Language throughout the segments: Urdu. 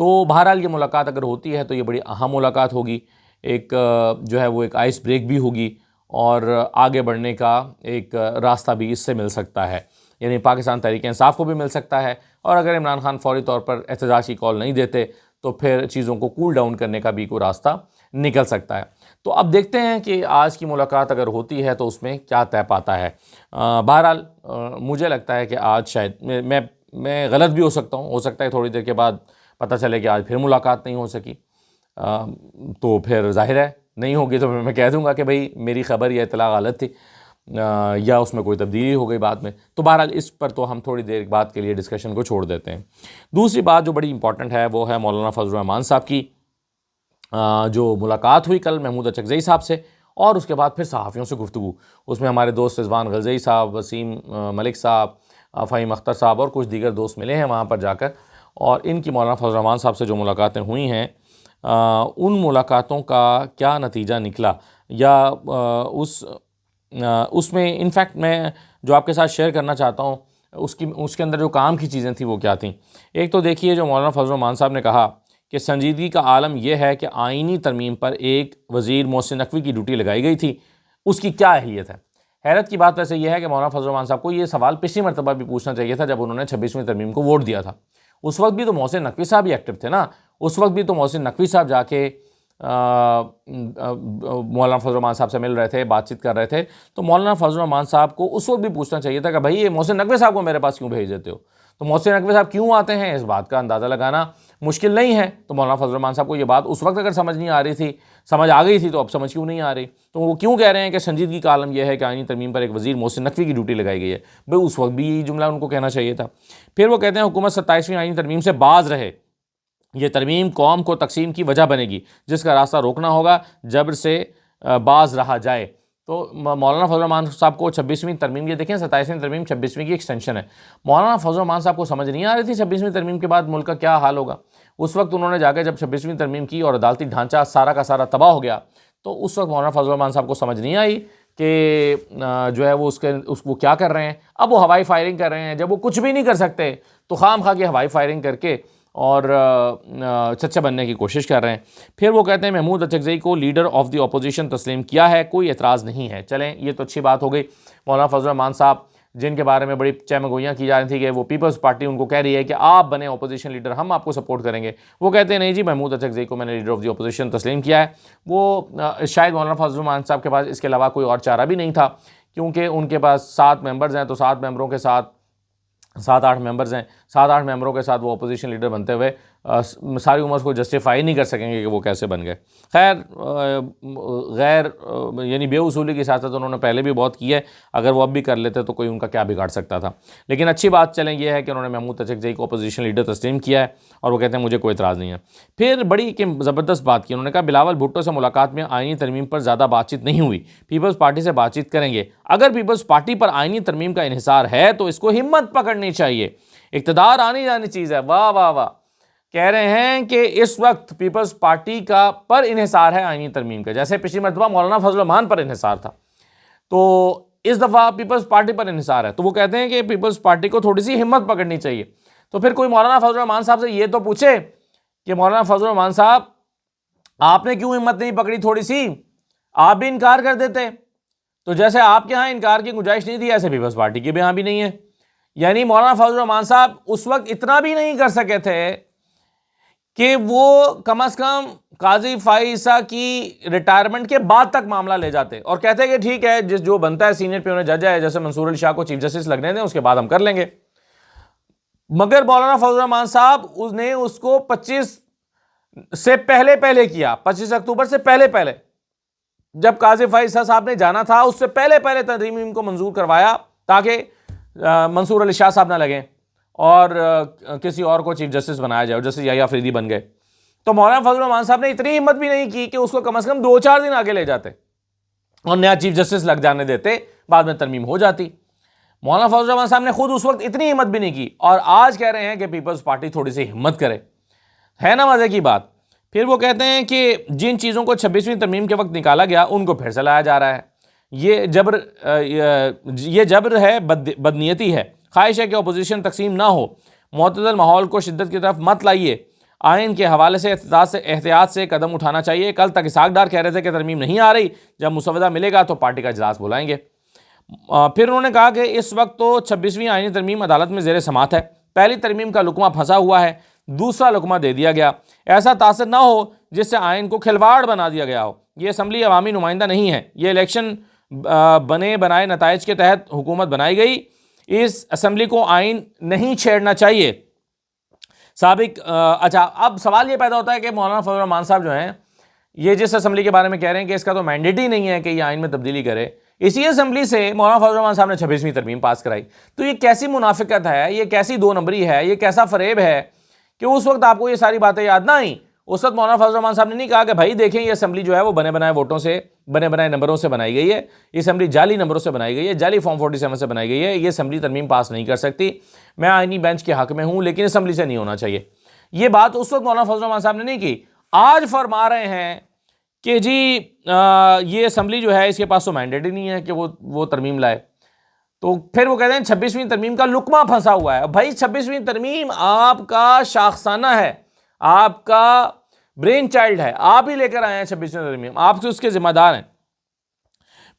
تو بہرحال یہ ملاقات اگر ہوتی ہے تو یہ بڑی اہم ملاقات ہوگی، ایک جو ہے وہ ایک آئس بریک بھی ہوگی اور آگے بڑھنے کا ایک راستہ بھی اس سے مل سکتا ہے، یعنی پاکستان تحریک انصاف کو بھی مل سکتا ہے، اور اگر عمران خان فوری طور پر احتجاج کی کال نہیں دیتے تو پھر چیزوں کو کول ڈاؤن کرنے کا بھی کوئی راستہ نکل سکتا ہے۔ تو اب دیکھتے ہیں کہ آج کی ملاقات اگر ہوتی ہے تو اس میں کیا طے پاتا ہے۔ بہرحال مجھے لگتا ہے کہ آج شاید میں غلط بھی ہو سکتا ہے تھوڑی دیر کے بعد پتہ چلے کہ آج پھر ملاقات نہیں ہو سکی، تو پھر ظاہر ہے نہیں ہوگی تو میں کہہ دوں گا کہ بھئی میری خبر یا اطلاع غلط تھی، یا اس میں کوئی تبدیلی ہو گئی بعد میں۔ تو بہرحال اس پر تو ہم تھوڑی دیر بعد کے لیے ڈسکشن کو چھوڑ دیتے ہیں۔ دوسری بات جو بڑی امپورٹنٹ ہے وہ ہے مولانا فضل الرحمان صاحب کی جو ملاقات ہوئی کل محمود اچکزئی صاحب سے، اور اس کے بعد پھر صحافیوں سے گفتگو۔ اس میں ہمارے دوست رضوان غلزئی صاحب، وسیم ملک صاحب، فہیم اختر صاحب اور کچھ دیگر دوست ملے ہیں وہاں پر جا کر، اور ان کی مولانا فضل الرحمان صاحب سے جو ملاقاتیں ہوئی ہیں ان ملاقاتوں کا کیا نتیجہ نکلا، یا اس میں انفیکٹ میں جو آپ کے ساتھ شیئر کرنا چاہتا ہوں اس کے اندر جو کام کی چیزیں تھیں وہ کیا تھیں۔ ایک تو دیکھیے جو مولانا فضل الرحمان صاحب نے کہا کہ سنجیدگی کا عالم یہ ہے کہ آئینی ترمیم پر ایک وزیر محسن نقوی کی ڈیوٹی لگائی گئی تھی، اس کی کیا اہلیت ہے۔ حیرت کی بات ویسے یہ ہے کہ مولانا فضل الرحمان صاحب کو یہ سوال پچھلی مرتبہ بھی پوچھنا چاہیے تھا جب انہوں نے 26ویں ترمیم کو ووٹ دیا تھا۔ اس وقت بھی تو محسن نقوی صاحب ہی ایکٹیو تھے نا، اس وقت بھی تو محسن نقوی صاحب جا کے مولانا فضل الرحمان صاحب سے مل رہے تھے، بات چیت کر رہے تھے۔ تو مولانا فضل الرحمان صاحب کو اس وقت بھی پوچھنا چاہیے تھا کہ بھائی یہ محسن نقوی صاحب کو میرے پاس کیوں بھیج دیتے ہو؟ تو محسن نقوی صاحب کیوں آتے ہیں اس بات کا اندازہ لگانا مشکل نہیں ہے۔ تو مولانا فضل الرحمان صاحب کو یہ بات اس وقت اگر سمجھ نہیں آ رہی تھی، سمجھ آ گئی تھی، تو اب سمجھ کیوں نہیں آ رہی؟ تو وہ کیوں کہہ رہے ہیں کہ سنجیدگی کا عالم یہ ہے کہ آئینی ترمیم پر ایک وزیر محسن نقوی کی ڈیوٹی لگائی گئی ہے؟ بھائی اس وقت بھی یہی جملہ ان کو کہنا چاہیے تھا۔ پھر وہ کہتے ہیں حکومت 27ویں آئینی ترمیم سے باز رہے، یہ ترمیم قوم کو تقسیم کی وجہ بنے گی جس کا راستہ روکنا ہوگا، جبر سے باز رہا جائے۔ تو مولانا فضل الرحمان صاحب کو 26ویں ترمیم، یہ دیکھیں 27ویں ترمیم 26ویں کی ایکسٹینشن ہے، مولانا فضل الرحمان صاحب کو سمجھ نہیں آ رہی تھی 26ویں ترمیم کے بعد ملک کا کیا حال ہوگا۔ اس وقت انہوں نے جا کے جب 26ویں ترمیم کی اور عدالتی ڈھانچہ سارا کا سارا تباہ ہو گیا، تو اس وقت مولانا فضل الرحمان صاحب کو سمجھ نہیں آئی کہ جو ہے وہ اس کو کیا کر رہے ہیں۔ اب وہ ہوائی فائرنگ کر رہے ہیں، جب وہ کچھ بھی نہیں کر سکتے تو خام خواہ کی ہوائی فائرنگ کر کے اور چچا بننے کی کوشش کر رہے ہیں۔ پھر وہ کہتے ہیں محمود اچکزئی کو لیڈر آف دی اپوزیشن تسلیم کیا ہے، کوئی اعتراض نہیں ہے۔ چلیں یہ تو اچھی بات ہو گئی۔ مولانا فضل الرحمان صاحب جن کے بارے میں بڑی چہمگوئیاں کی جا رہی تھیں کہ وہ پیپلز پارٹی ان کو کہہ رہی ہے کہ آپ بنے اپوزیشن لیڈر، ہم آپ کو سپورٹ کریں گے، وہ کہتے ہیں نہیں جی محمود اچکزئی کو میں نے لیڈر آف دی اپوزیشن تسلیم کیا ہے۔ وہ شاید مولانا فضل الرحمان صاحب کے پاس اس کے علاوہ کوئی اور چارہ بھی نہیں تھا، کیونکہ ان کے پاس 7 ممبرز ہیں، تو 7 ممبروں کے ساتھ 7-8 ممبرز ہیں، 7-8 ممبروں کے ساتھ وہ اپوزیشن لیڈر بنتے ہوئے ساری عمر کو جسٹیفائی نہیں کر سکیں گے کہ وہ کیسے بن گئے۔ خیر غیر یعنی بے اصولی کی سیاست انہوں نے پہلے بھی بہت کی ہے، اگر وہ اب بھی کر لیتے تو کوئی ان کا کیا بگاڑ سکتا تھا۔ لیکن اچھی بات چلیں یہ ہے کہ انہوں نے محمود اچکزئی کو اپوزیشن لیڈر تسلیم کیا ہے، اور وہ کہتے ہیں مجھے کوئی اعتراض نہیں ہے۔ پھر بڑی زبردست بات کی انہوں نے کہا بلاول بھٹو سے ملاقات میں آئینی ترمیم پر زیادہ بات چیت نہیں ہوئی، پیپلز پارٹی سے بات چیت کریں گے۔ اگر پیپلز پارٹی پر آئینی ترمیم کا انحصار ہے تو اس کو ہمت پکڑنی چاہیے، اقتدار آنی جانی چیز ہے۔ واہ واہ واہ، کہہ رہے ہیں کہ اس وقت پیپلز پارٹی کا پر انحصار ہے آئینی ترمیم کا، جیسے پچھلی مرتبہ مولانا فضل الرحمان پر انحصار تھا، تو اس دفعہ پیپلز پارٹی پر انحصار ہے۔ تو وہ کہتے ہیں کہ پیپلز پارٹی کو تھوڑی سی ہمت پکڑنی چاہیے۔ تو پھر کوئی مولانا فضل الرحمان صاحب سے یہ تو پوچھے کہ مولانا فضل الرحمان صاحب آپ نے کیوں ہمت نہیں پکڑی تھوڑی سی، آپ بھی انکار کر دیتے۔ تو جیسے آپ کے ہاں انکار کی گنجائش نہیں تھی، ایسے پیپلز پارٹی کے بھی ہاں بھی نہیں ہے۔ یعنی مولانا فضل الرحمان صاحب اس وقت اتنا بھی نہیں کر سکے تھے کہ وہ کم از کم قاضی فائزہ کی ریٹائرمنٹ کے بعد تک معاملہ لے جاتے اور کہتے کہ ٹھیک ہے جو بنتا ہے سینئر پیونر جج ہے، جیسے منصور علی شاہ کو چیف جسٹس لگنے دیں، اس کے بعد ہم کر لیں گے۔ مگر مولانا فضل الرحمان صاحب نے اس کو 25 سے پہلے کیا، 25 اکتوبر سے پہلے جب قاضی فائزہ صاحب نے جانا تھا اس سے پہلے ترمیم کو منظور کروایا تاکہ منصور علی شاہ صاحب نہ لگیں اور کسی اور کو چیف جسٹس بنایا جائے، جیسے یحییٰ فریدی بن گئے۔ تو مولانا فضل الرحمان صاحب نے اتنی ہمت بھی نہیں کی کہ اس کو کم از کم 2-4 دن آگے لے جاتے اور نیا چیف جسٹس لگ جانے دیتے، بعد میں ترمیم ہو جاتی۔ مولانا فضل الرحمان صاحب نے خود اس وقت اتنی ہمت بھی نہیں کی، اور آج کہہ رہے ہیں کہ پیپلز پارٹی تھوڑی سی ہمت کرے۔ ہے نا مزے کی بات۔ پھر وہ کہتے ہیں کہ جن چیزوں کو 26ویں ترمیم کے وقت نکالا گیا ان کو پھر سے لایا جا رہا ہے، یہ جبر ہے، بدنیتی ہے۔ خواہش ہے کہ اپوزیشن تقسیم نہ ہو، معتدل ماحول کو شدت کی طرف مت لائیے، آئین کے حوالے سے احتیاط سے قدم اٹھانا چاہیے۔ کل تک اسحاق ڈار کہہ رہے تھے کہ ترمیم نہیں آ رہی، جب مسودہ ملے گا تو پارٹی کا اجلاس بلائیں گے۔ پھر انہوں نے کہا کہ اس وقت تو 26ویں آئینی ترمیم عدالت میں زیر سماعت ہے، پہلی ترمیم کا لقمہ پھنسا ہوا ہے، دوسرا لقمہ دے دیا گیا، ایسا تاثر نہ ہو جس سے آئین کو کھلواڑ بنا دیا گیا ہو۔ یہ اسمبلی عوامی نمائندہ نہیں ہے، یہ الیکشن بنے بنائے نتائج کے تحت حکومت بنائی گئی، اس اسمبلی کو آئین نہیں چھیڑنا چاہیے۔ اچھا، اب سوال یہ پیدا ہوتا ہے کہ مولانا فضل الرحمان صاحب جو ہیں، یہ جس اسمبلی کے بارے میں کہہ رہے ہیں کہ اس کا تو مینڈیٹ ہی نہیں ہے کہ یہ آئین میں تبدیلی کرے، اسی اسمبلی سے مولانا فضل الرحمان صاحب نے 26ویں ترمیم پاس کرائی۔ تو یہ کیسی منافقت ہے، یہ کیسی دو نمبری ہے، یہ کیسا فریب ہے کہ اس وقت آپ کو یہ ساری باتیں یاد نہ آئیں۔ اس وقت مولانا فضل الرحمان صاحب نے نہیں کہا کہ بھائی دیکھیں یہ اسمبلی جو ہے وہ بنے بنائے ووٹوں سے، بنے بنائے نمبروں سے بنائی گئی ہے، یہ اسمبلی جعلی نمبروں سے بنائی گئی ہے، جعلی فارم 47 سے بنائی گئی ہے، یہ اسمبلی ترمیم پاس نہیں کر سکتی، میں آئینی بینچ کے حق میں ہوں لیکن اسمبلی سے نہیں ہونا چاہیے۔ یہ بات اس وقت مولانا فضل الرحمان صاحب نے نہیں کی۔ آج فرما رہے ہیں کہ جی یہ اسمبلی جو ہے اس کے پاس تو مینڈیٹ ہی نہیں ہے کہ وہ ترمیم لائے۔ تو پھر وہ کہتے ہیں 26ویں ترمیم کا لقمہ پھنسا ہوا ہے۔ بھائی 26ویں ترمیم آپ کا شاخسانہ ہے، آپ کا برین چائلڈ ہے، آپ ہی لے کر آئے ہیں 26ویں ترمیم، آپ اس کے ذمہ دار ہیں۔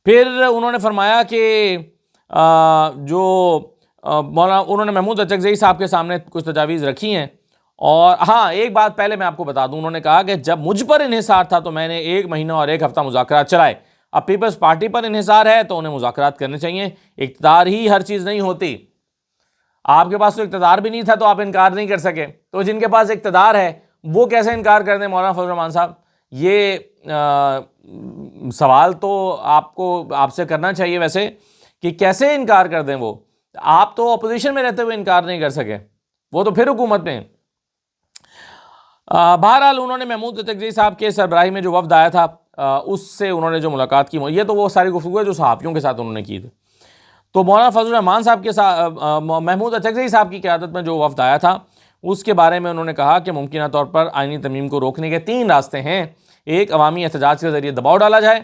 پھر انہوں نے فرمایا کہ انہوں نے محمود اچکزئی صاحب کے سامنے کچھ تجاویز رکھی ہیں، اور ہاں ایک بات پہلے میں آپ کو بتا دوں، انہوں نے کہا کہ جب مجھ پر انحصار تھا تو میں نے 1 مہینہ اور 1 ہفتہ مذاکرات چلائے، اب پیپلز پارٹی پر انحصار ہے تو انہیں مذاکرات کرنے چاہیے، اقتدار ہی ہر چیز نہیں ہوتی۔ آپ کے پاس تو اقتدار بھی نہیں تھا تو آپ انکار نہیں کر سکے، تو جن کے پاس اقتدار ہے وہ کیسے انکار کر دیں مولانا فضل الرحمان صاحب؟ یہ سوال تو آپ سے کرنا چاہیے ویسے کہ کیسے انکار کر دیں وہ؟ آپ تو اپوزیشن میں رہتے ہوئے انکار نہیں کر سکے، وہ تو پھر حکومت میں ہیں۔ بہرحال انہوں نے محمود اچکزئی صاحب کے سربراہی میں جو وفد آیا تھا اس سے انہوں نے جو ملاقات کی، یہ تو وہ ساری گفتگو ہے جو صحافیوں کے ساتھ انہوں نے کی تھی۔ تو مولانا فضل الرحمان صاحب کے ساتھ محمود اچکزئی صاحب کی قیادت میں جو وفد آیا تھا اس کے بارے میں انہوں نے کہا کہ ممکنہ طور پر آئینی ترمیم کو روکنے کے 3 راستے ہیں۔ ایک، عوامی احتجاج کے ذریعے دباؤ ڈالا جائے،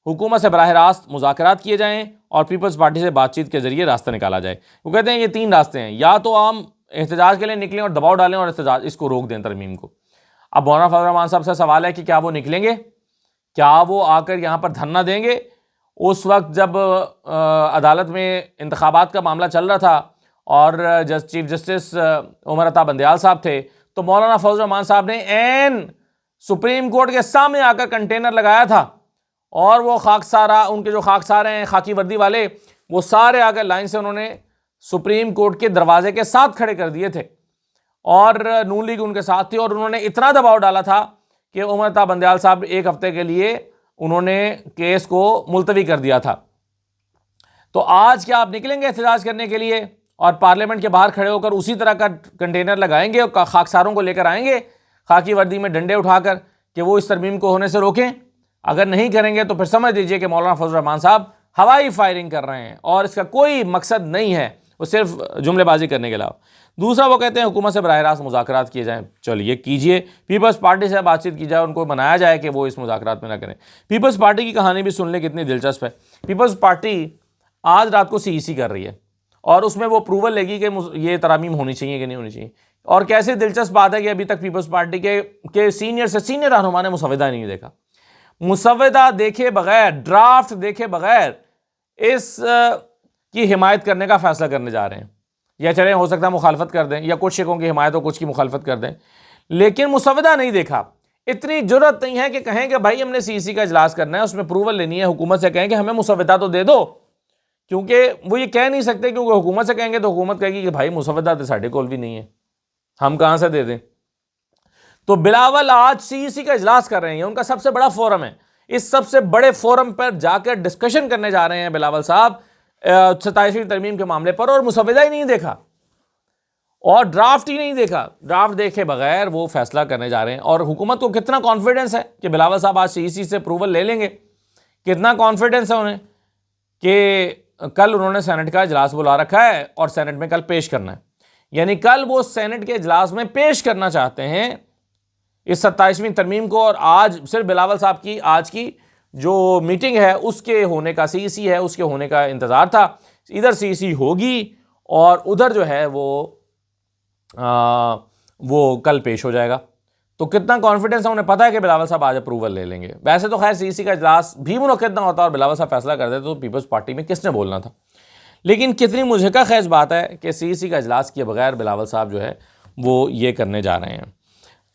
حکومت سے براہ راست مذاکرات کیے جائیں، اور پیپلز پارٹی سے بات چیت کے ذریعے راستہ نکالا جائے۔ وہ کہتے ہیں یہ 3 راستے ہیں، یا تو عام احتجاج کے لیے نکلیں اور دباؤ ڈالیں اور احتجاج اس کو روک دیں ترمیم کو۔ اب مولانا فضل الرحمان صاحب سے سوال ہے کہ کیا وہ نکلیں گے؟ کیا وہ آ کر یہاں پر دھرنا دیں گے؟ اس وقت جب عدالت میں انتخابات کا معاملہ چل رہا تھا اور چیف جسٹس عمر عطا بندیال صاحب تھے، تو مولانا فضل الرحمان صاحب نے عین سپریم کورٹ کے سامنے آ کر کنٹینر لگایا تھا، اور وہ خاکسارہ، ان کے جو خاکسارے ہیں خاکی وردی والے، وہ سارے آ کر لائن سے انہوں نے سپریم کورٹ کے دروازے کے ساتھ کھڑے کر دیے تھے، اور نون لیگ ان کے ساتھ تھی، اور انہوں نے اتنا دباؤ ڈالا تھا کہ عمر عطا بندیال صاحب 1 ہفتے کے لیے انہوں نے کیس کو ملتوی کر دیا تھا۔ تو آج کیا آپ نکلیں گے احتجاج کرنے کے لیے اور پارلیمنٹ کے باہر کھڑے ہو کر اسی طرح کا کنٹینر لگائیں گے اور خاکساروں کو لے کر آئیں گے خاکی وردی میں ڈنڈے اٹھا کر کہ وہ اس ترمیم کو ہونے سے روکیں؟ اگر نہیں کریں گے تو پھر سمجھ لیجئے کہ مولانا فضل الرحمان صاحب ہوائی فائرنگ کر رہے ہیں اور اس کا کوئی مقصد نہیں ہے، وہ صرف جملے بازی کرنے کے علاوہ۔ دوسرا، وہ کہتے ہیں حکومت سے براہ راست مذاکرات کیے جائیں۔ چلیے کیجئے، پیپلز پارٹی سے بات چیت کی جائے، ان کو منایا جائے کہ وہ اس مذاکرات میں نہ کریں۔ پیپلز پارٹی کی کہانی بھی سن لیں کتنی دلچسپ ہے۔ پیپلز پارٹی آج رات کو CEC کر رہی ہے اور اس میں وہ اپروول لے گی کہ یہ ترامیم ہونی چاہیے کہ نہیں ہونی چاہیے، اور کیسے دلچسپ بات ہے کہ ابھی تک پیپلز پارٹی کے سینئر سے سینئر رہنما نے مسودہ نہیں دیکھا۔ مسودہ دیکھے بغیر، ڈرافٹ دیکھے بغیر اس کی حمایت کرنے کا فیصلہ کرنے جا رہے ہیں، یا چلیں ہو سکتا ہے مخالفت کر دیں، یا کچھ شیخوں کی حمایت ہو کچھ کی مخالفت کر دیں، لیکن مسودہ نہیں دیکھا۔ اتنی جرت نہیں ہے کہ کہیں کہ بھائی ہم نے CEC کا اجلاس کرنا ہے، اس میں اپروول لینی ہے، حکومت سے کہیں کہ ہمیں مسودہ تو دے دو، کیونکہ وہ یہ کہہ نہیں سکتے، کیونکہ حکومت سے کہیں گے تو حکومت کہے گی کہ بھائی مسودہ تو ساڈے کول بھی نہیں ہے، ہم کہاں سے دے دیں۔ تو بلاول آج CEC کا اجلاس کر رہے ہیں، ان کا سب سے بڑا فورم ہے، اس سب سے بڑے فورم پر جا کر ڈسکشن کرنے جا رہے ہیں بلاول صاحب 27ویں ترمیم کے معاملے پر، اور مسودہ ہی نہیں دیکھا اور ڈرافٹ ہی نہیں دیکھا۔ ڈرافٹ دیکھے بغیر وہ فیصلہ کرنے جا رہے ہیں، اور حکومت کو کتنا کانفیڈنس ہے کہ بلاول صاحب آج CEC سے اپروول لے لیں گے، کتنا کانفیڈنس ہے انہیں کہ کل انہوں نے سینٹ کا اجلاس بلا رکھا ہے اور سینٹ میں کل پیش کرنا ہے، یعنی کل وہ سینٹ کے اجلاس میں پیش کرنا چاہتے ہیں اس 27ویں ترمیم کو، اور آج صرف بلاول صاحب کی آج کی جو میٹنگ ہے اس کے ہونے کا، CEC ہے اس کے ہونے کا انتظار تھا۔ ادھر CEC ہوگی اور ادھر جو ہے وہ وہ کل پیش ہو جائے گا. تو کتنا کانفیڈنس ہے, انہیں پتہ ہے کہ بلاول صاحب آج اپروول لے لیں گے. ویسے تو خیر سی سی کا اجلاس بھی منعقد نہ ہوتا اور بلاول صاحب فیصلہ کر دیتے تو پیپلز پارٹی میں کس نے بولنا تھا. لیکن کتنی مضحکہ خیز بات ہے کہ سی سی کا اجلاس کیے بغیر بلاول صاحب جو ہے وہ یہ کرنے جا رہے ہیں.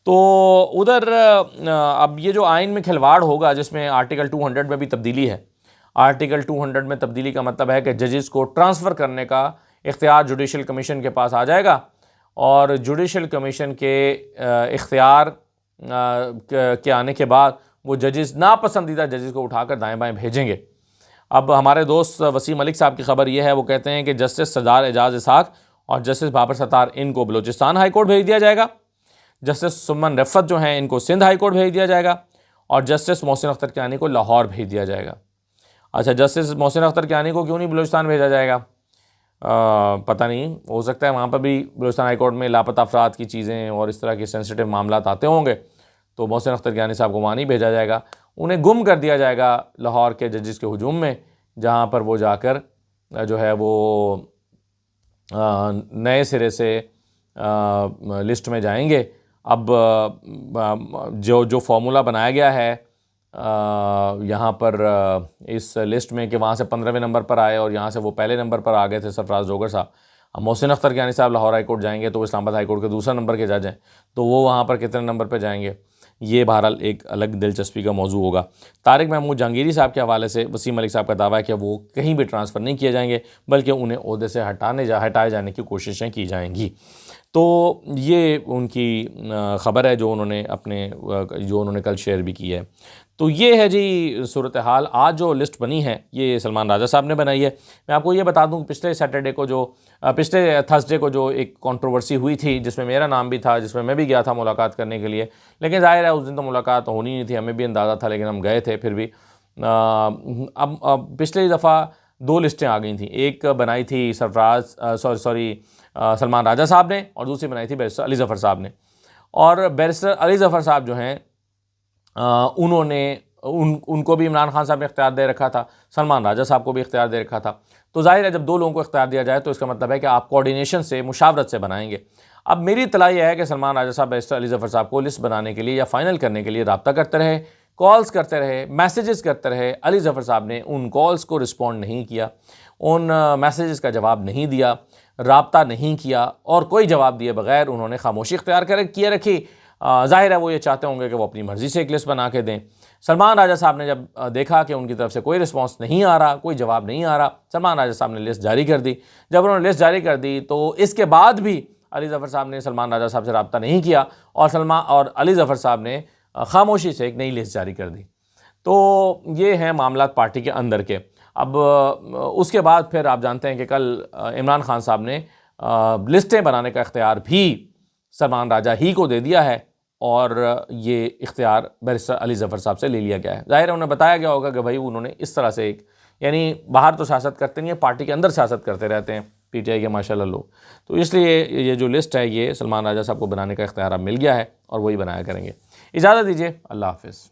تو ادھر اب یہ جو آئین میں کھلواڑ ہوگا جس میں آرٹیکل 200 میں بھی تبدیلی ہے. آرٹیکل 200 میں تبدیلی کا مطلب ہے کہ ججز کو ٹرانسفر کرنے کا اختیار جوڈیشل کمیشن کے پاس آ جائے گا, اور جوڈیشل کمیشن کے اختیار کے آنے کے بعد وہ ججز ناپسندیدہ ججز کو اٹھا کر دائیں بائیں بھیجیں گے. اب ہمارے دوست وسیم ملک صاحب کی خبر یہ ہے, وہ کہتے ہیں کہ جسٹس سردار اعجاز اسحاق اور جسٹس بابر ستار ان کو بلوچستان ہائی کورٹ بھیج دیا جائے گا, جسٹس سمن رفت جو ہیں ان کو سندھ ہائی کورٹ بھیج دیا جائے گا, اور جسٹس محسن اختر کیانی کو لاہور بھیج دیا جائے گا. اچھا, جسٹس محسن اختر کیانی کو کیوں نہیں بلوچستان بھیجا جائے گا؟ پتہ نہیں, ہو سکتا ہے وہاں پر بھی بلوچستان ہائی کورٹ میں لاپتہ افراد کی چیزیں اور اس طرح کے سینسٹیو معاملات آتے ہوں گے, تو محسن اختر کیانی صاحب کو وہاں نہیں بھیجا جائے گا. انہیں گم کر دیا جائے گا لاہور کے ججز کے ہجوم میں, جہاں پر وہ جا کر جو ہے وہ نئے سرے سے لسٹ میں جائیں گے. اب جو فارمولا بنایا گیا ہے یہاں پر اس لسٹ میں کہ وہاں سے 15ویں نمبر پر آئے اور یہاں سے وہ پہلے نمبر پر آ گئے تھے سرفراز ڈوگر صاحب. اب محسن اختر کیانی صاحب لاہور ہائی کورٹ جائیں گے تو وہ اسلام آباد ہائی کورٹ کے دوسرے نمبر کے جج ہیں, تو وہ وہاں پر کتنے نمبر پہ جائیں گے, یہ بہرحال ایک الگ دلچسپی کا موضوع ہوگا. طارق محمود جہانگیری صاحب کے حوالے سے وسیم ملک صاحب کا دعویٰ ہے کہ وہ کہیں بھی ٹرانسفر نہیں کیے جائیں گے بلکہ انہیں عہدے سے ہٹائے جانے کی کوششیں کی جائیں گی. تو یہ ان کی خبر ہے جو انہوں نے کل شیئر بھی کی ہے. تو یہ ہے جی صورتحال. آج جو لسٹ بنی ہے یہ سلمان راجہ صاحب نے بنائی ہے. میں آپ کو یہ بتا دوں کہ پچھلے تھرسڈے کو جو ایک کنٹروورسی ہوئی تھی جس میں میرا نام بھی تھا, جس میں میں بھی گیا تھا ملاقات کرنے کے لیے, لیکن ظاہر ہے اس دن تو ملاقات ہونی نہیں تھی, ہمیں بھی اندازہ تھا لیکن ہم گئے تھے پھر بھی. اب پچھلی دفعہ 2 لسٹیں آ گئی تھیں, ایک بنائی تھی سلمان راجہ صاحب نے اور دوسری بنائی تھی بیرسٹر علی ظفر صاحب نے. اور بیرسٹر علی ظفر صاحب جو ہیں انہوں نے ان کو بھی عمران خان صاحب نے اختیار دے رکھا تھا, سلمان راجہ صاحب کو بھی اختیار دے رکھا تھا. تو ظاہر ہے جب 2 لوگوں کو اختیار دیا جائے تو اس کا مطلب ہے کہ آپ کوارڈینیشن سے, مشاورت سے بنائیں گے. اب میری اطلاع یہ ہے کہ سلمان راجہ صاحب بیرسٹر علی ظفر صاحب کو لسٹ بنانے کے لیے یا فائنل کرنے کے لیے رابطہ کرتے رہے, کالز کرتے رہے, میسیجز کرتے رہے. علی ظفر صاحب نے ان کالز کو رسپونڈ نہیں کیا, ان میسیجز کا جواب نہیں دیا, رابطہ نہیں کیا, اور کوئی جواب دیے بغیر انہوں نے خاموشی اختیار کیے رکھی. ظاہر ہے وہ یہ چاہتے ہوں گے کہ وہ اپنی مرضی سے ایک لسٹ بنا کے دیں. سلمان راجہ صاحب نے جب دیکھا کہ ان کی طرف سے کوئی رسپانس نہیں آ رہا, کوئی جواب نہیں آ رہا, سلمان راجہ صاحب نے لسٹ جاری کر دی. جب انہوں نے لسٹ جاری کر دی تو اس کے بعد بھی علی ظفر صاحب نے سلمان راجہ صاحب سے رابطہ نہیں کیا اور علی ظفر صاحب نے خاموشی سے ایک نئی لسٹ جاری کر دی. تو یہ ہیں معاملات پارٹی کے اندر کے. اب اس کے بعد پھر آپ جانتے ہیں کہ کل عمران خان صاحب نے لسٹیں بنانے کا اختیار بھی سلمان راجہ ہی کو دے دیا ہے, اور یہ اختیار بیرسٹر علی ظفر صاحب سے لے لیا گیا ہے. ظاہر ہے انہیں بتایا گیا ہوگا کہ بھائی انہوں نے اس طرح سے یعنی باہر تو سیاست کرتے نہیں ہیں, پارٹی کے اندر سیاست کرتے رہتے ہیں پی ٹی آئی کے ماشاءاللہ لوگ. تو اس لیے یہ جو لسٹ ہے یہ سلمان راجہ صاحب کو بنانے کا اختیار اب مل گیا ہے اور وہی بنایا کریں گے. اجازت دیجیے, اللہ حافظ.